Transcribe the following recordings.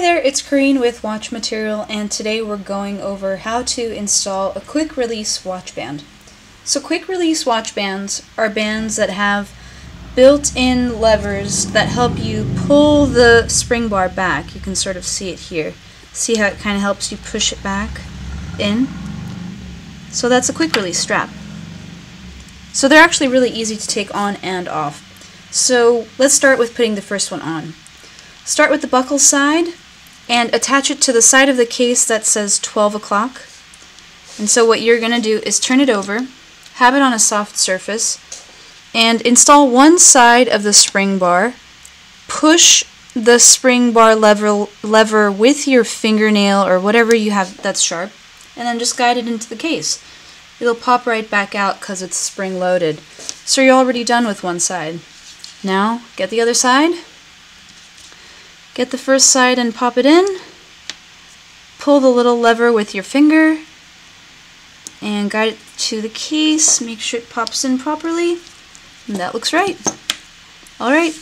there, it's Corrine with Watch Material, and today we're going over how to install a quick release watch band. So quick release watch bands are bands that have built-in levers that help you pull the spring bar back. You can sort of see it here. See how it kind of helps you push it back in? So that's a quick release strap. So they're actually really easy to take on and off. So let's start with putting the first one on. Start with the buckle side and attach it to the side of the case that says 12 o'clock. And so what you're going to do is turn it over, have it on a soft surface, and install one side of the spring bar. Push the spring bar lever with your fingernail or whatever you have that's sharp, and then just guide it into the case. It'll pop right back out because it's spring loaded. So you're already done with one side. Now get the other side. Get the first side and pop it in. Pull the little lever with your finger and guide it to the case. Make sure it pops in properly. And that looks right. Alright,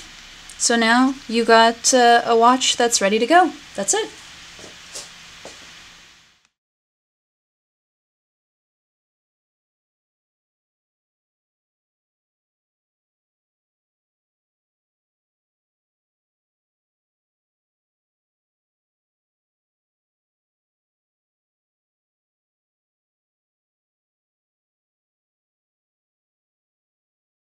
so now you got a watch that's ready to go. That's it.